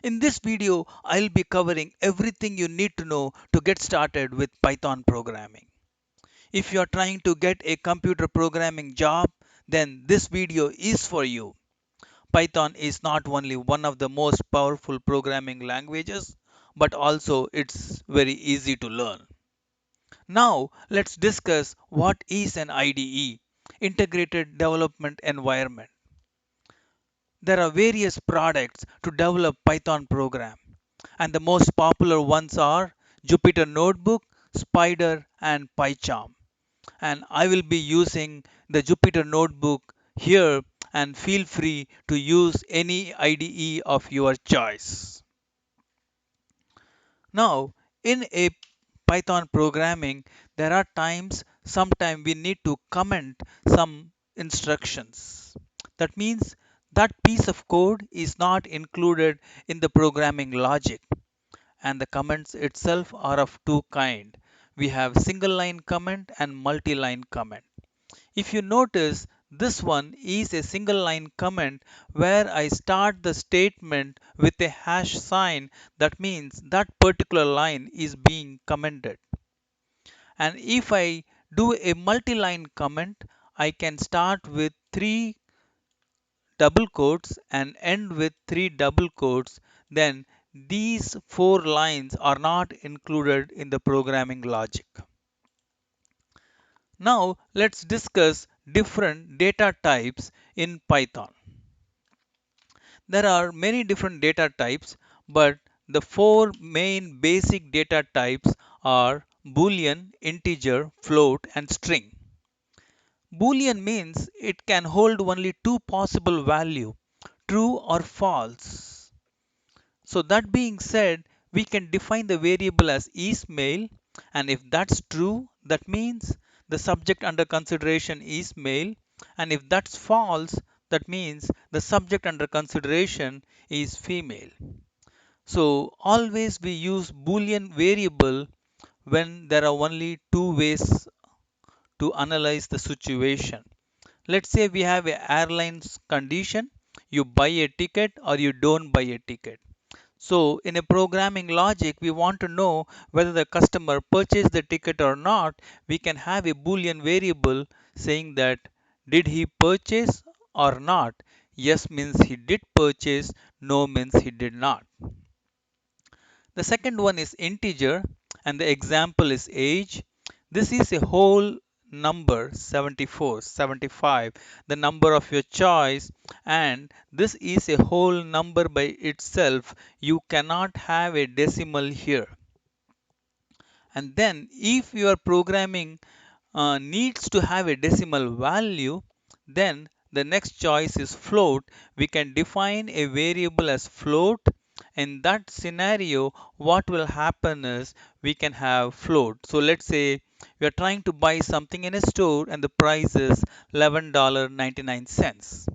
In this video, I'll be covering everything you need to know to get started with Python programming. If you are trying to get a computer programming job, then this video is for you. Python is not only one of the most powerful programming languages, but also it's very easy to learn. Now, let's discuss what is an IDE, Integrated Development Environment. There are various products to develop Python program, and the most popular ones are Jupyter Notebook, Spyder, and PyCharm. And I will be using the Jupyter Notebook here, and feel free to use any IDE of your choice. Now, in a Python programming, there are sometimes we need to comment some instructions. That means that piece of code is not included in the programming logic, and the comments itself are of two kind. We have single line comment and multi-line comment. If you notice, this one is a single line comment where I start the statement with a hash sign. That means that particular line is being commented. And if I do a multi-line comment, I can start with three double quotes and end with three double quotes. Then these four lines are not included in the programming logic. Now let's discuss different data types in Python. There are many different data types, but the four main basic data types are Boolean, integer, float, and string. Boolean means it can hold only two possible values, true or false. So that being said, we can define the variable as isMale, and if that's true, that means the subject under consideration is male, and if that's false, that means the subject under consideration is female. So always we use Boolean variable when there are only two ways to analyze the situation. Let's say we have a airlines condition, you buy a ticket or you don't buy a ticket. So in a programming logic, we want to know whether the customer purchased the ticket or not. We can have a Boolean variable saying that did he purchase or not. Yes means he did purchase, no means he did not. The second one is integer, and the example is age. This is a whole number 74, 75, the number of your choice, and this is a whole number by itself. You cannot have a decimal here. And then if your programming needs to have a decimal value, then the next choice is float. We can define a variable as float. In that scenario, what will happen is we can have float. So let's say we are trying to buy something in a store and the price is $11.99.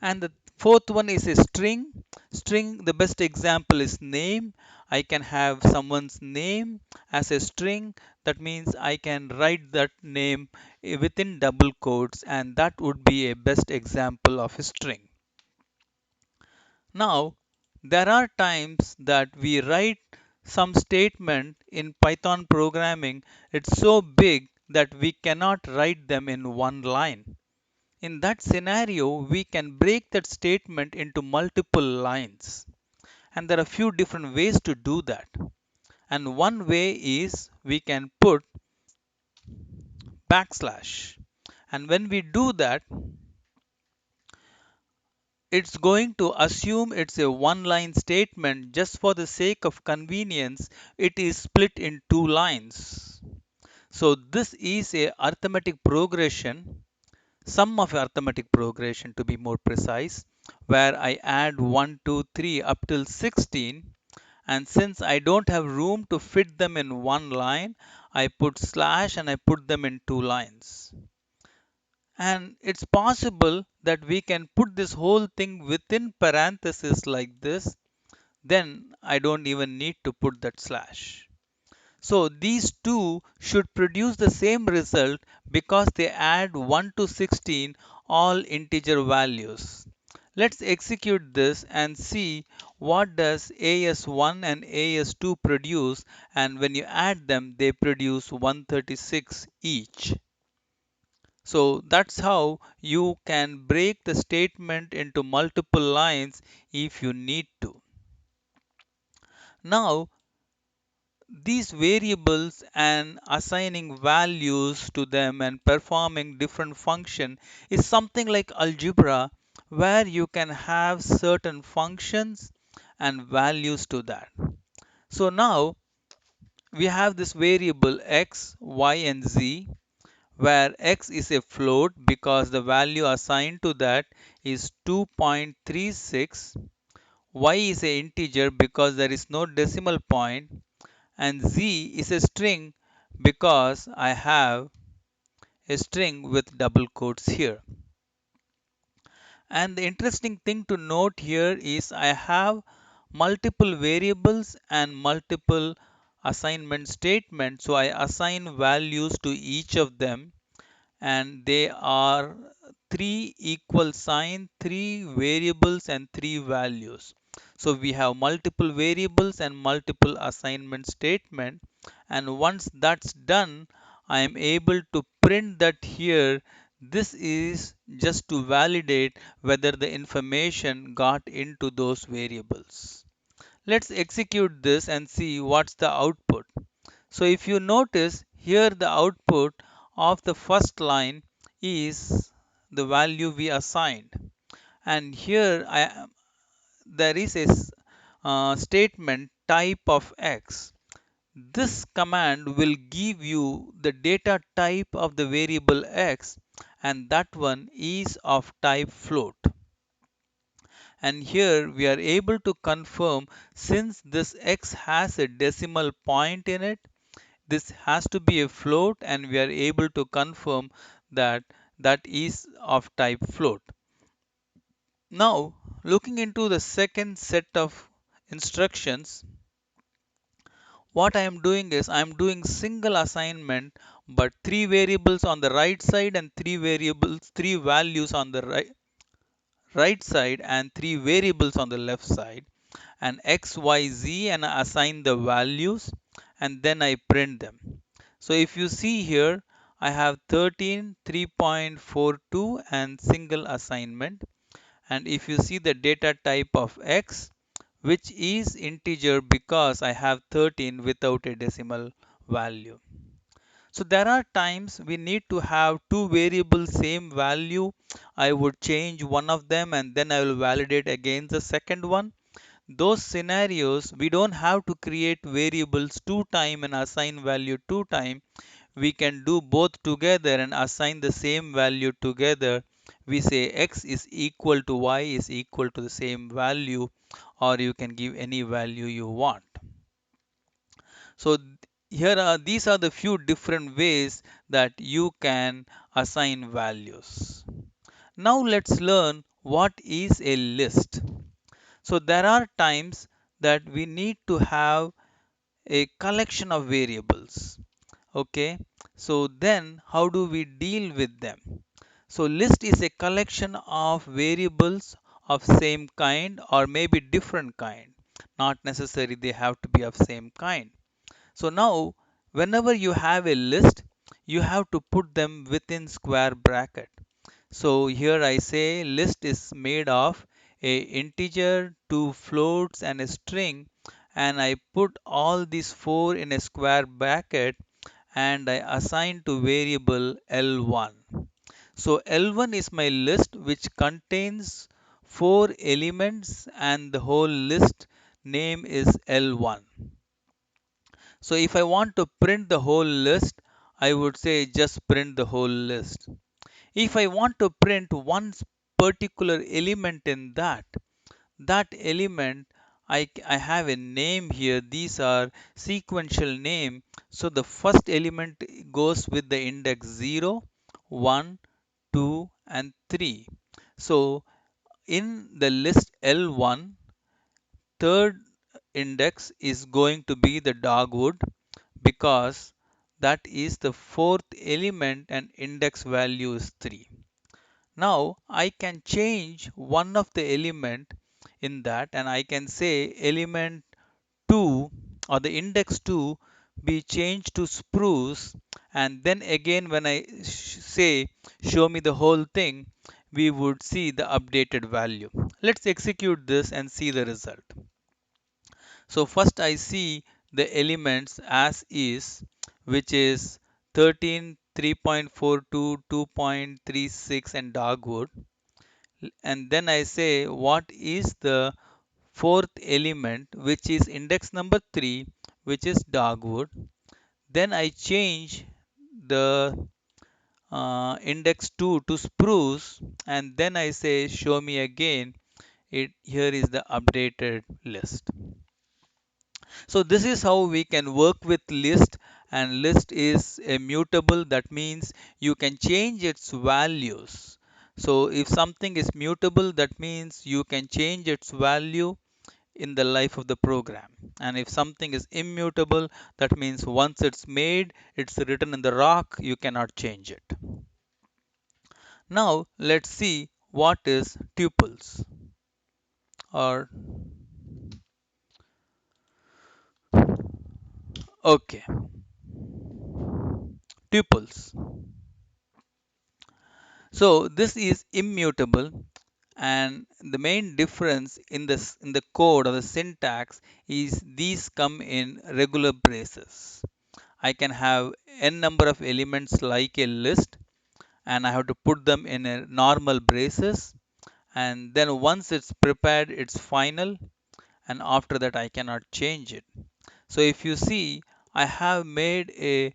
And the fourth one is a string. String, the best example is name. I can have someone's name as a string. That means I can write that name within double quotes, and that would be a best example of a string. Now, there are times that we write some statement in Python programming. It's so big that we cannot write them in one line. In that scenario, we can break that statement into multiple lines. And there are a few different ways to do that. And one way is we can put backslash. And when we do that, it's going to assume it's a one line statement. Just for the sake of convenience, it is split in two lines. So this is a arithmetic progression, sum of arithmetic progression to be more precise, where I add 1, 2, 3 up till 16, and since I don't have room to fit them in one line, I put slash and I put them in two lines. And it's possible that we can put this whole thing within parentheses like this, then I don't even need to put that slash. So these two should produce the same result because they add 1 to 16 all integer values. Let's execute this and see what does AS1 and AS2 produce, and when you add them they produce 136 each. So that's how you can break the statement into multiple lines if you need to. Now these variables and assigning values to them and performing different function is something like algebra, where you can have certain functions and values to that. So now we have this variable x, y and z, where x is a float because the value assigned to that is 2.36, y is a integer because there is no decimal point, and z is a string because I have a string with double quotes here. And the interesting thing to note here is I have multiple variables and multiple assignment statements. So I assign values to each of them, and they are three equal sign, three variables and three values. So we have multiple variables and multiple assignment statement, and once that's done I am able to print that here. This is just to validate whether the information got into those variables. Let's execute this and see what's the output. So if you notice here, the output of the first line is the value we assigned, and here there is a statement type of x. This command will give you the data type of the variable x, and that one is of type float. And here we are able to confirm, since this x has a decimal point in it, this has to be a float, and we are able to confirm that that is of type float. Now, looking into the second set of instructions, what I am doing is I am doing single assignment, but three variables on the right side and three values on the right side and three variables on the left side, and x, y, z, and I assign the values, and then I print them. So if you see here, I have 13, 3.42 and single assignment. And if you see the data type of x, which is integer because I have 13 without a decimal value. So there are times we need to have two variables same value. I would change one of them and then I will validate against the second one. Those scenarios we don't have to create variables two time and assign value two time. We can do both together and assign the same value together. We say x is equal to y is equal to the same value, or you can give any value you want. So here are these are the few different ways that you can assign values. Now let's learn what is a list. So there are times that we need to have a collection of variables. Okay, so then how do we deal with them? So list is a collection of variables of same kind or maybe different kind. Not necessarily they have to be of same kind. So now whenever you have a list, you have to put them within square bracket. So here I say list is made of a integer, two floats and a string, and I put all these four in a square bracket and I assign to variable L1. So L1 is my list which contains four elements and the whole list name is L1. So if I want to print the whole list, I would say just print the whole list. If I want to print one particular element in that element, I have a name here. These are sequential name. So the first element goes with the index 0, 1, 2, and 3. So in the list L1, third index is going to be the dogwood because that is the fourth element and index value is 3. Now I can change one of the element in that, and I can say element 2 or the index 2 be changed to spruce, and then again when I say show me the whole thing, we would see the updated value. Let's execute this and see the result. So first I see the elements as is, which is 13, 3.42, 2.36 and dogwood. And then I say what is the fourth element, which is index number 3, which is dogwood. Then I change the index 2 to spruce, and then I say show me again. It here is the updated list. So this is how we can work with list, and list is a mutable. That means you can change its values. So if something is mutable, that means you can change its value in the life of the program. And if something is immutable, that means once it's made, it's written in the rock, you cannot change it. Now let's see what is tuples or okay, tuples. So this is immutable, and the main difference in this in the code or the syntax is these come in regular braces. I can have n number of elements like a list, and I have to put them in a normal braces, and then once it's prepared, it's final, and after that I cannot change it. So if you see, I have made a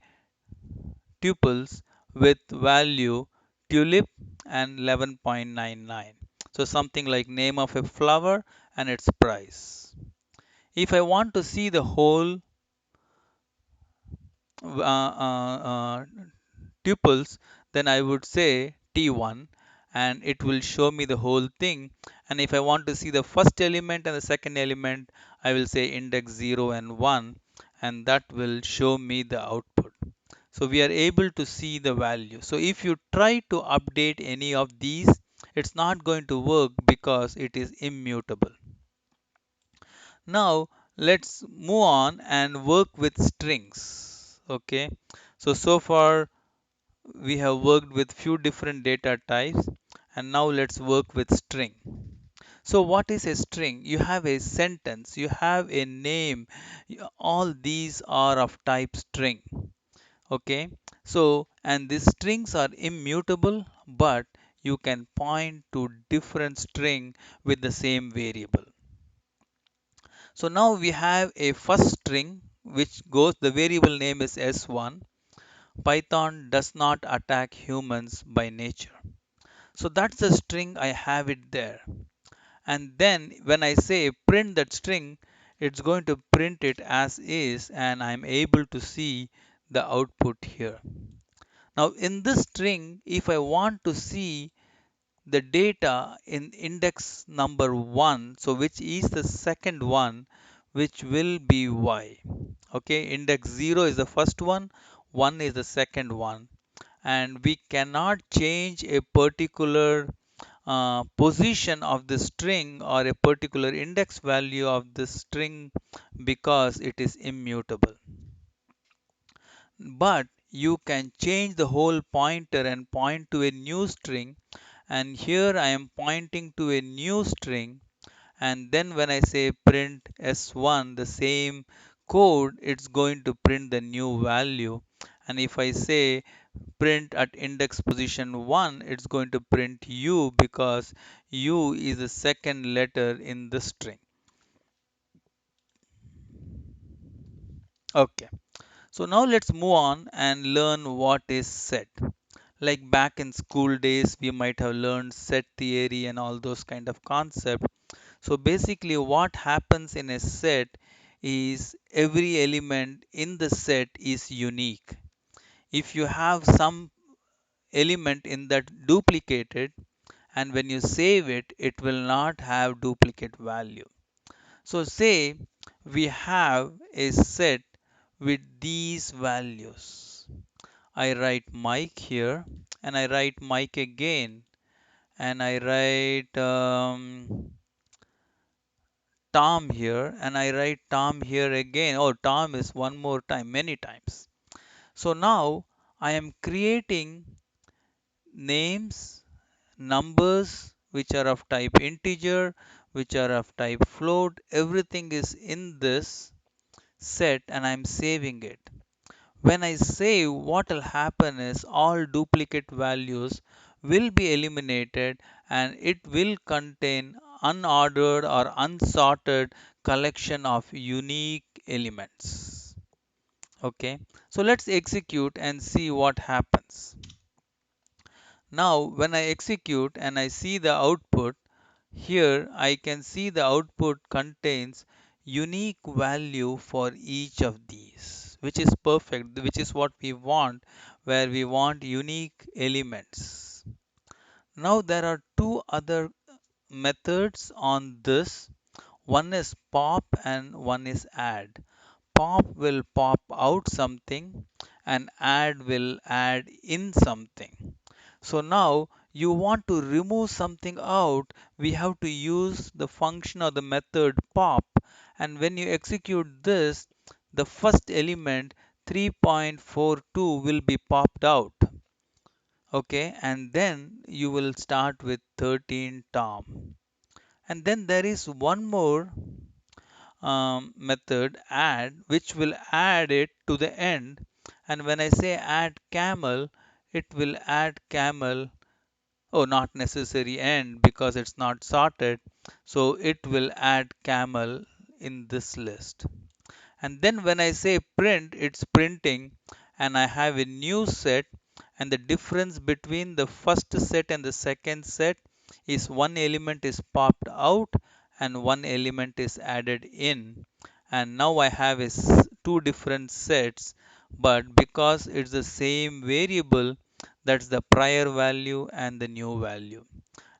tuples with value tulip and 11.99. So something like name of a flower and its price. If I want to see the whole tuples, then I would say T1 and it will show me the whole thing. And if I want to see the first element and the second element, I will say index 0 and 1, and that will show me the output. So we are able to see the value. So if you try to update any of these, it's not going to work because it is immutable. Now let's move on and work with strings. Okay. So far we have worked with few different data types, and now let's work with string. So what is a string? You have a sentence, you have a name, all these are of type string. Okay, so and these strings are immutable, but you can point to different string with the same variable. So now we have a first string which goes, the variable name is s1. Python does not attack humans by nature. So that's the string, I have it there. And then when I say print that string, it's going to print it as is, and I'm able to see the output here. Now in this string, if I want to see the data in index number 1, so which is the second one, which will be y. Okay, index 0 is the first one, 1 is the second one, and we cannot change a particular position of the string or a particular index value of the string because it is immutable. But you can change the whole pointer and point to a new string, and here I am pointing to a new string, and then when I say print s1, the same code, it's going to print the new value. And if I say print at index position 1, it's going to print u because u is the second letter in the string. Okay, so now let's move on and learn what is set. Like back in school days, we might have learned set theory and all those kind of concepts. So basically what happens in a set is every element in the set is unique. If you have some element in that duplicated, and when you save it, it will not have duplicate value. So say we have a set with these values. I write Mike here, and I write Mike again, and I write Tom here, and I write Tom here again. Oh, Tom is one more time, many times. So now I am creating names, numbers which are of type integer, which are of type float. Everything is in this set and I'm saving it. When I save, what will happen is all duplicate values will be eliminated and it will contain unordered or unsorted collection of unique elements. Okay, so let's execute and see what happens. Now, when I execute and I see the output, here I can see the output contains unique value for each of these, which is perfect, which is what we want, where we want unique elements. Now there are two other methods on this. One is pop and one is add. Pop will pop out something and add will add in something. So now you want to remove something out, we have to use the function or the method pop. And when you execute this, the first element 3.42 will be popped out. Okay, and then you will start with 13 Tom. And then there is one more method add, which will add it to the end. And when I say add camel, it will add camel. Oh, not necessary end because it's not sorted. So it will add camel in this list. And then when I say print, it's printing and I have a new set, and the difference between the first set and the second set is one element is popped out and one element is added in. And now I have two different sets, but because it's the same variable, that's the prior value and the new value.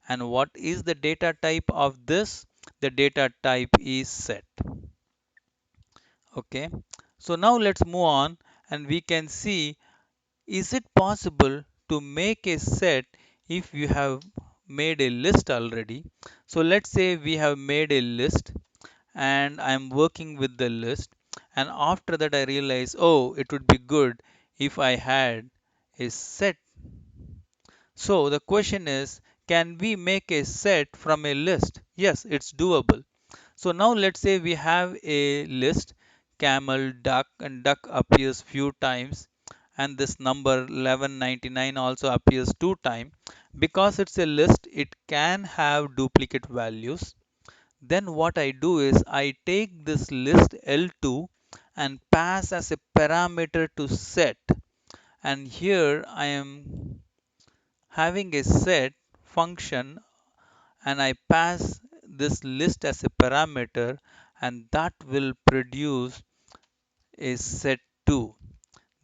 And what is the data type of this? The data type is set. Okay, so now let's move on and we can see, is it possible to make a set if you have made a list already? So let's say we have made a list and I'm working with the list, and after that I realize, oh, it would be good if I had a set. So the question is, can we make a set from a list? Yes, it's doable. So now let's say we have a list camel, duck, and duck appears few times, and this number 1199 also appears two times. Because it's a list, it can have duplicate values. Then what I do is I take this list L2 and pass as a parameter to set. And here I am having a set function and I pass this list as a parameter, and that will produce a set2.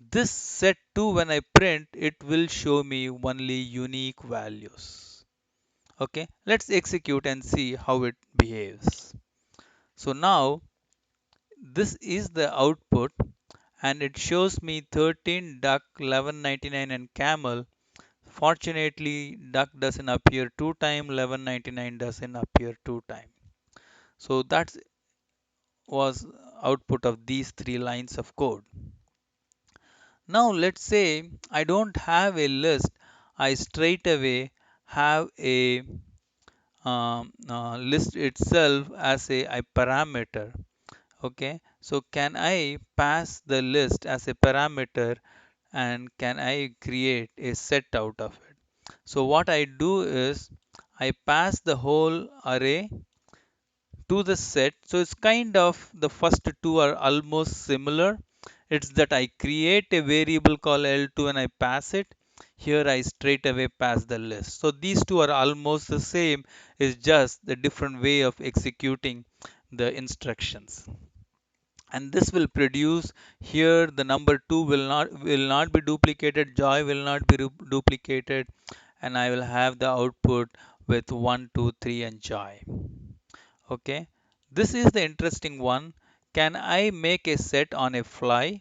This set2, when I print, it will show me only unique values. Okay, let's execute and see how it behaves. So now this is the output and it shows me 13 duck, 1199 and camel. Fortunately, duck doesn't appear two times, 1199 doesn't appear two times. So that was output of these three lines of code. Now let's say I don't have a list. I straight away have a list itself as a parameter. Okay, so can I pass the list as a parameter and can I create a set out of it? So what I do is I pass the whole array to the set. So it's kind of the first two are almost similar. It's that I create a variable called L2 and I pass it. Here I straight away pass the list. So these two are almost the same. It's just the different way of executing the instructions. And this will produce here the number 2 will not be duplicated, joy will not be duplicated, and I will have the output with 1 2 3 and joy. Okay, this is the interesting one. Can I make a set on a fly?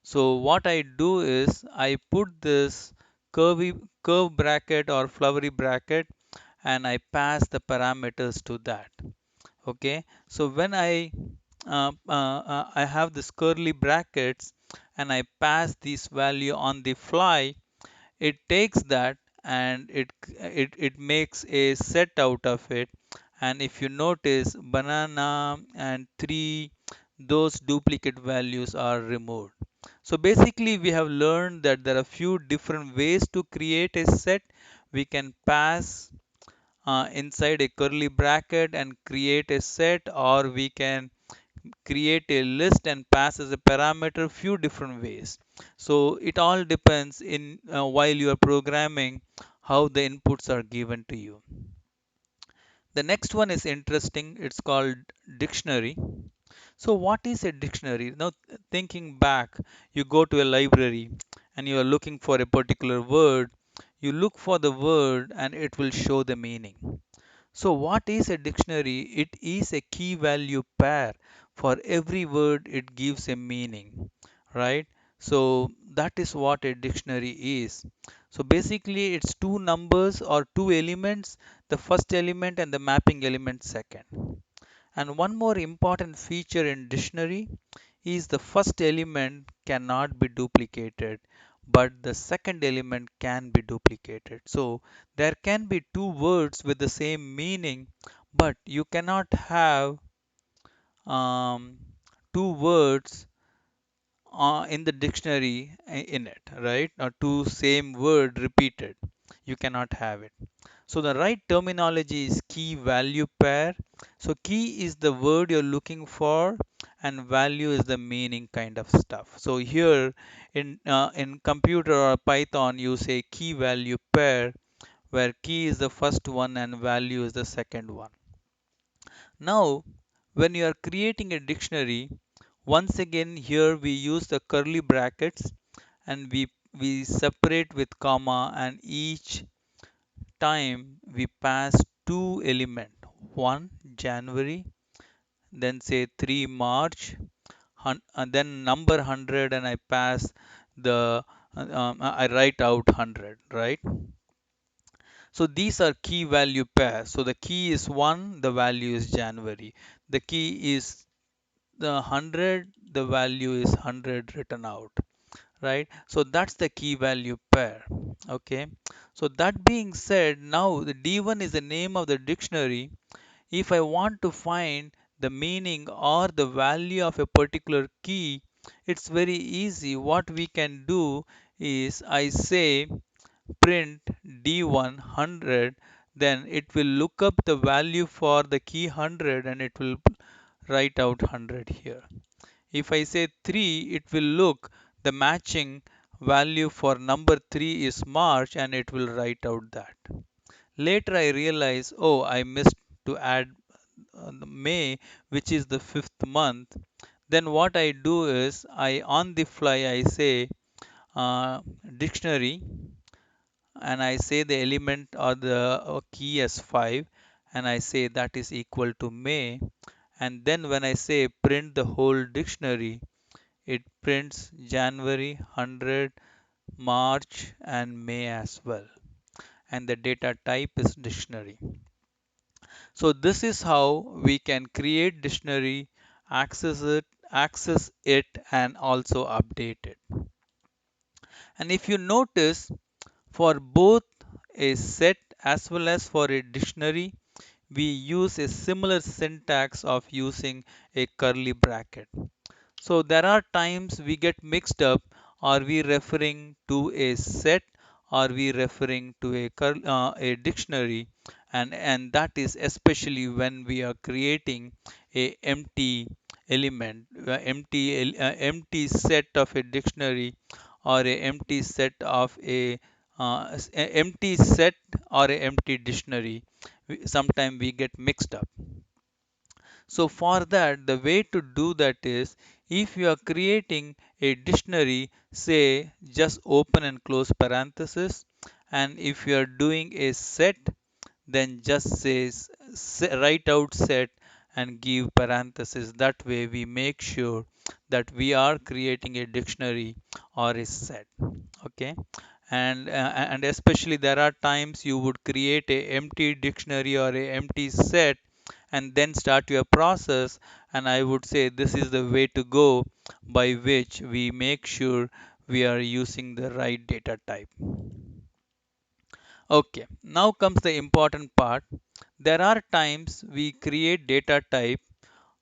So what I do is I put this curve bracket or flowery bracket, and I pass the parameters to that. Okay, so when I have this curly brackets and I pass this value on the fly, it takes that and it makes a set out of it. And if you notice, banana and 3, those duplicate values are removed. So basically we have learned that there are few different ways to create a set. We can pass inside a curly bracket and create a set, or we can create a list and pass as a parameter few different ways. So it all depends in while you are programming how the inputs are given to you. The next one is interesting. It's called dictionary. So what is a dictionary? Now thinking back, you go to a library and you are looking for a particular word. You look for the word and it will show the meaning. So, what is a dictionary? It is a key value pair. For every word, it gives a meaning, right? So, that is what a dictionary is. So, basically, it's two numbers or two elements, the first element and the mapping element second. And one more important feature in dictionary is the first element cannot be duplicated, but the second element can be duplicated. So there can be two words with the same meaning, but you cannot have um, two words in the dictionary in it, right? Or two same word repeated. You cannot have it. So the right terminology is key value pair. So key is the word you're looking for and value is the meaning kind of stuff. So here in computer or Python you say key value pair where key is the first one and value is the second one. Now when you are creating a dictionary, once again here we use the curly brackets and we separate with comma, and each time we pass two element, one January, then say 3 March, and then number 100, and I pass the I write out 100, right? So these are key value pairs. So the key is 1, the value is January. The key is the 100, the value is 100 written out, right? So that's the key value pair. Okay, so that being said, now the D1 is the name of the dictionary. If I want to find the meaning or the value of a particular key, it's very easy. What we can do is I say print D1 100, then it will look up the value for the key 100 and it will write out 100 here. If I say 3, it will look the matching value for number 3 is March and it will write out that. Later I realize, oh, I missed to add May, which is the fifth month. Then what I do is I on the fly I say dictionary and I say the element or the key as 5 and I say that is equal to May, and then when I say print the whole dictionary, it prints January 100, March and May as well, and the data type is dictionary. So this is how we can create dictionary, access it and also update it. And if you notice, for both a set as well as for a dictionary, we use a similar syntax of using a curly bracket. So there are times we get mixed up. Are we referring to a set? Are we referring to a dictionary? And that is especially when we are creating a empty element, empty set of a dictionary or a empty set of a empty set or a empty dictionary. Sometimes we get mixed up. So for that, the way to do that is if you are creating a dictionary, say just open and close parenthesis. And if you are doing a set, then just say write out set and give parenthesis. That way we make sure that we are creating a dictionary or a set. Okay. and especially there are times you would create a empty dictionary or a empty set and then start your process, and I would say this is the way to go by which we make sure we are using the right data type. Okay, now comes the important part. There are times we create data type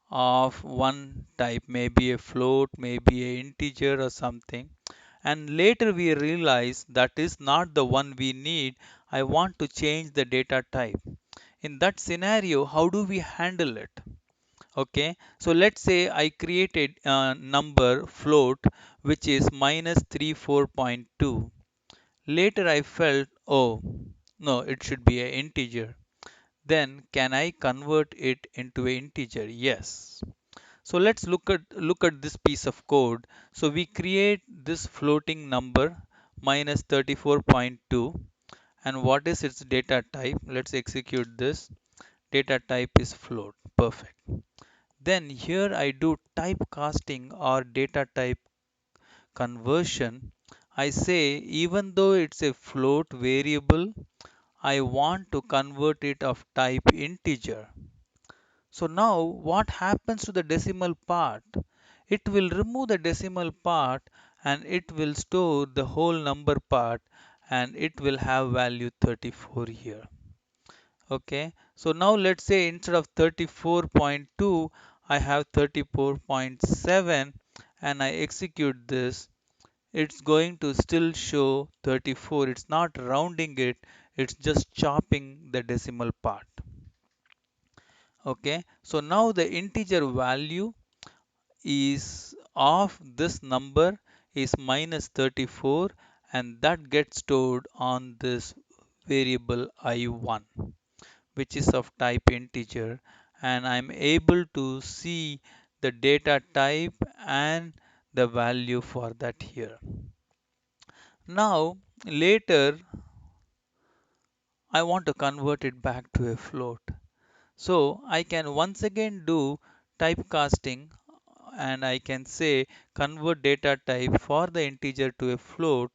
of one type, maybe a float, maybe a integer or something, and later we realize that is not the one we need. I want to change the data type. In that scenario, how do we handle it? Okay, so let's say I created a number float which is minus 34.2. Later I felt, oh no, it should be an integer. Then can I convert it into an integer? Yes. So let's look at this piece of code. So we create this floating number minus 34.2, and what is its data type? Let's execute this. Data type is float. Perfect. Then here I do typecasting or data type conversion. I say even though it's a float variable, I want to convert it of type integer. So now what happens to the decimal part? It will remove the decimal part and it will store the whole number part, and it will have value 34 here. Okay, so now let's say instead of 34.2 I have 34.7 and I execute this. It's going to still show 34. It's not rounding it, it's just chopping the decimal part. Okay, so now the integer value is of this number is minus 34, and that gets stored on this variable I1, which is of type integer, and I'm able to see the data type and the value for that here. Now later I want to convert it back to a float. So I can once again do typecasting, and I can say convert data type for the integer to a float,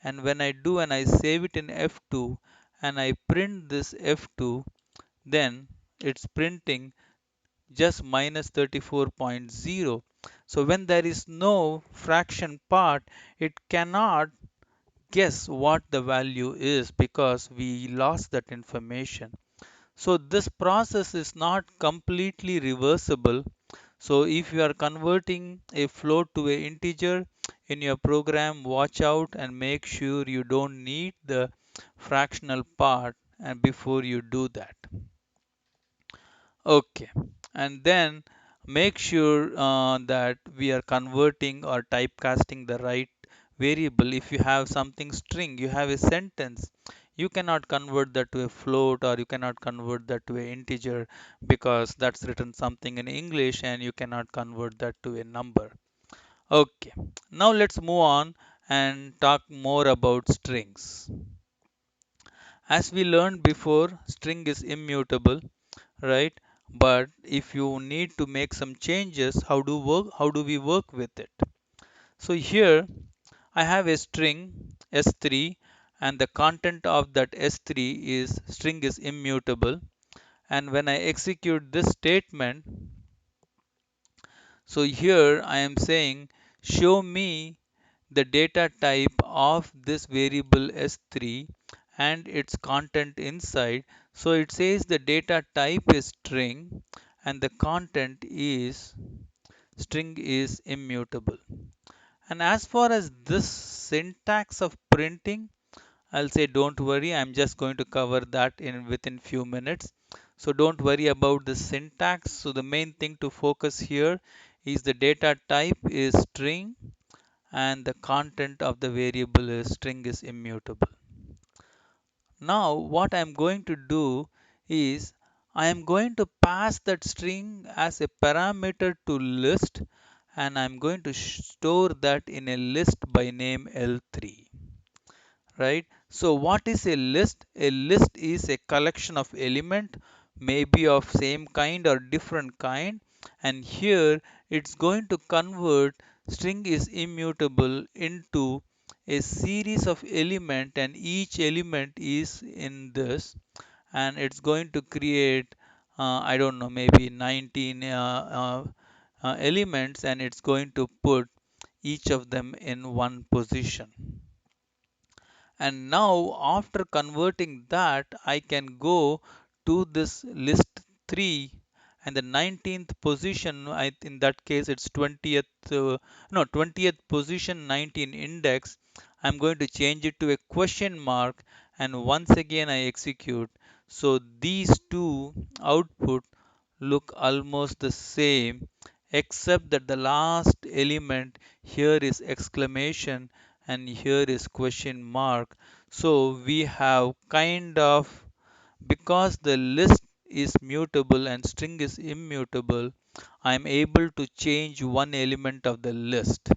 and when I do and I save it in F2 and I print this F2, then it's printing just minus 34.0. So when there is no fraction part, it cannot guess what the value is because we lost that information. So this process is not completely reversible. So if you are converting a float to a integer in your program, watch out and make sure you don't need the fractional part and before you do that. Okay, and then make sure that we are converting or typecasting the right variable. If you have something string, you have a sentence, you cannot convert that to a float or you cannot convert that to an integer because that's written something in English and you cannot convert that to a number. Okay, now let's move on and talk more about strings. As we learned before, string is immutable, right? But if you need to make some changes, how do we work with it? So here I have a string s3, and the content of that s3 is string is immutable, and when I execute this statement, so here I am saying show me the data type of this variable s3 and its content inside. So it says the data type is string and the content is string is immutable. And as far as this syntax of printing, I'll say don't worry, I'm just going to cover that in within few minutes. So don't worry about the syntax. So the main thing to focus here is the data type is string and the content of the variable is string is immutable. Now what I'm going to do is I am going to pass that string as a parameter to list, and I'm going to store that in a list by name L3, right? So what is a list? A list is a collection of element, maybe of same kind or different kind, and here it's going to convert string is immutable into a series of element, and each element is in this, and it's going to create I don't know, maybe 19 elements, and it's going to put each of them in one position. And now after converting that, I can go to this list 3, and the 19th position, in that case it's 20th, no, 20th position 19 index. I'm going to change it to a question mark, and once again I execute. So these two output look almost the same, except that the last element here is exclamation and here is question mark. So we have kind of, because the list is mutable and string is immutable, I'm able to change one element of the list.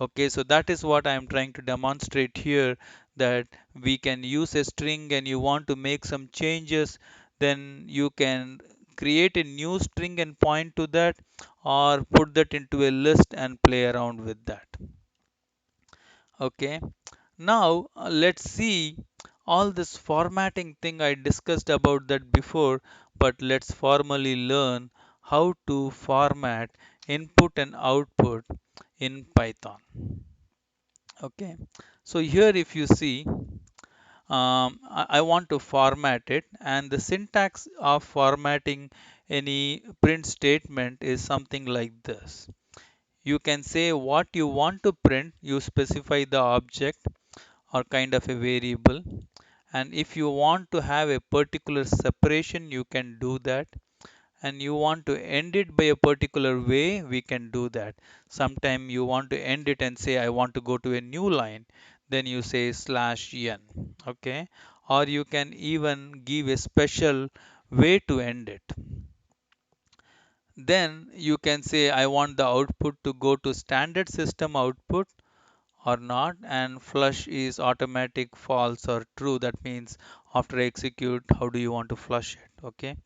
Okay, so that is what I am trying to demonstrate here, that we can use a string and you want to make some changes, then you can create a new string and point to that, or put that into a list and play around with that. Okay, now let's see all this formatting thing. I discussed about that before, but let's formally learn how to format input and output in Python. Okay, so here if you see, I want to format it, and the syntax of formatting any print statement is something like this. You can say what you want to print, you specify the object or kind of a variable, and if you want to have a particular separation, you can do that, and you want to end it by a particular way, we can do that. Sometime you want to end it and say I want to go to a new line, then you say slash n. Okay, or you can even give a special way to end it. Then you can say I want the output to go to standard system output or not, and flush is automatic, false or true. That means after execute, how do you want to flush it? Okay,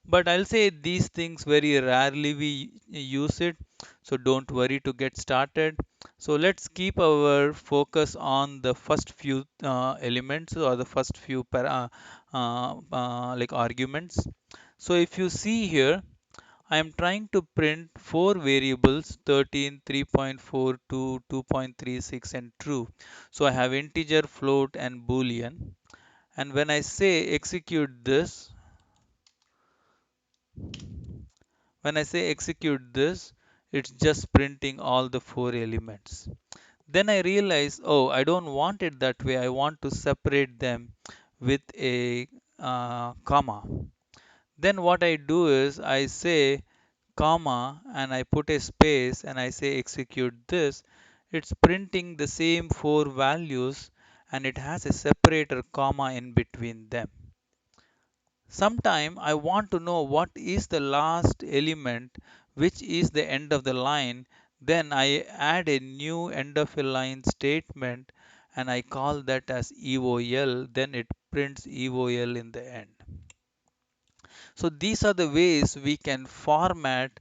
but I'll say these things very rarely we use it, so don't worry to get started. So let's keep our focus on the first few elements, or the first few like arguments. So if you see here, I am trying to print four variables: 13, 3.42, 2.36, and true. So I have integer, float, and boolean. And when I say execute this, when I say execute this, it's just printing all the four elements. Then I realize, oh, I don't want it that way. I want to separate them with a comma. Then what I do is I say comma and I put a space and I say execute this. It's printing the same four values, and it has a separator comma in between them. Sometime I want to know what is the last element, which is the end of the line. Then I add a new end of a line statement and I call that as EOL. Then it prints EOL in the end. So these are the ways we can format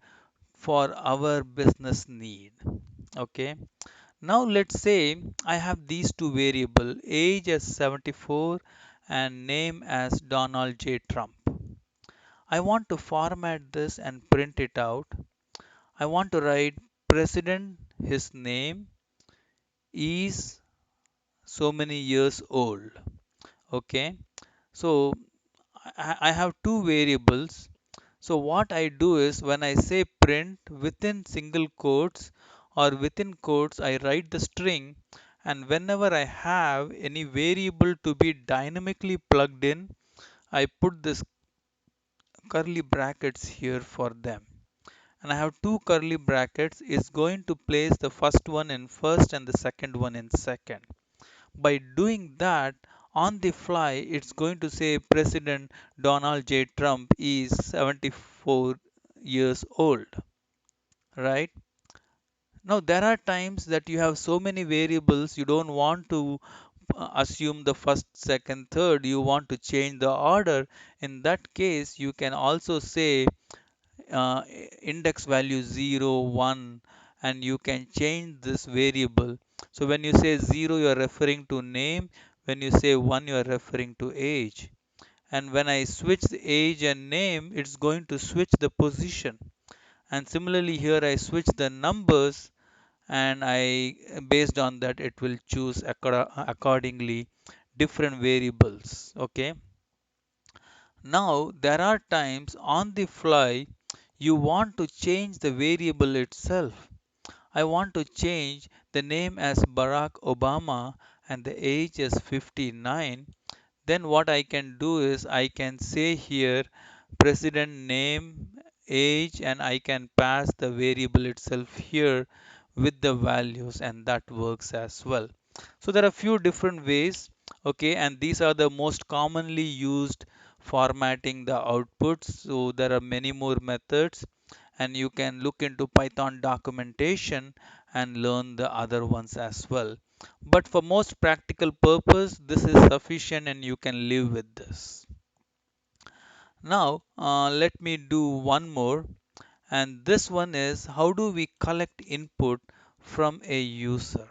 for our business need. Okay. Now let's say I have these two variables, age as 74 and name as Donald J. Trump. I want to format this and print it out. I want to write president, his name is so many years old. Okay. So I have two variables. So what I do is when I say print within single quotes or within quotes, I write the string, and whenever I have any variable to be dynamically plugged in, I put this curly brackets here for them. And I have two curly brackets is going to place the first one in first and the second one in second. By doing that, on the fly, it's going to say President Donald J. Trump is 74 years old, right? Now, there are times that you have so many variables, you don't want to assume the first, second, third, you want to change the order. In that case, you can also say uh, index value 0, 1, and you can change this variable So when you say 0, you are referring to name. When you say 1, you are referring to age. And when I switch the age and name, it's going to switch the position. And similarly here I switch the numbers, and I based on that it will choose accordingly different variables. Okay. Now there are times on the fly you want to change the variable itself. I want to change the name as Barack Obama and the age as 59. Then what I can do is I can say here president name, age, and I can pass the variable itself here with the values, and that works as well. So there are a few different ways, okay, and these are the most commonly used formatting the outputs. So there are many more methods, and you can look into Python documentation and learn the other ones as well. But for most practical purpose, this is sufficient and you can live with this. Now, let me do one more, and this one is how do we collect input from a user?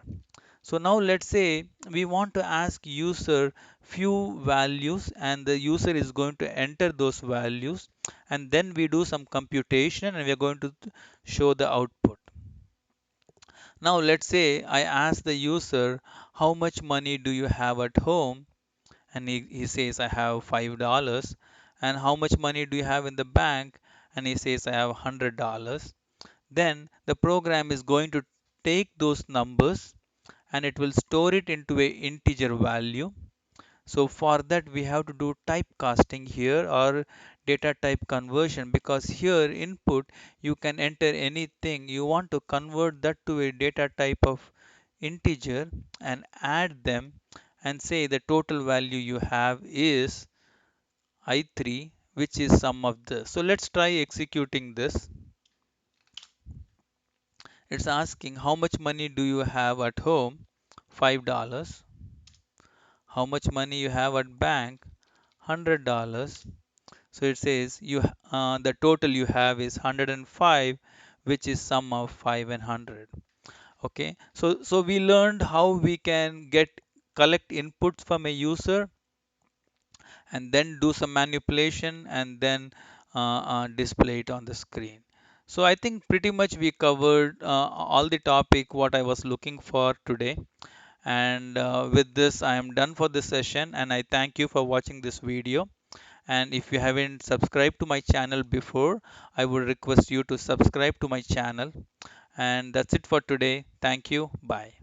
So now let's say we want to ask user few values, and the user is going to enter those values, and then we do some computation and we are going to show the output. Now let's say I ask the user how much money do you have at home, and he says I have $5. And how much money do you have in the bank, and he says I have $100. Then the program is going to take those numbers and it will store it into a integer value. So for that we have to do typecasting here, or data type conversion, because here input you can enter anything. You want to convert that to a data type of integer and add them and say the total value you have is I3, which is sum of this. So let's try executing this. It's asking how much money do you have at home? $5. How much money you have at bank? $100. So it says the total you have is 105, which is sum of 5 and 100. Okay, so we learned how we can collect inputs from a user and then do some manipulation and then display it on the screen. So I think pretty much we covered all the topic what I was looking for today. And with this, I am done for this session, and I thank you for watching this video. And if you haven't subscribed to my channel before, I would request you to subscribe to my channel. And that's it for today. Thank you. Bye.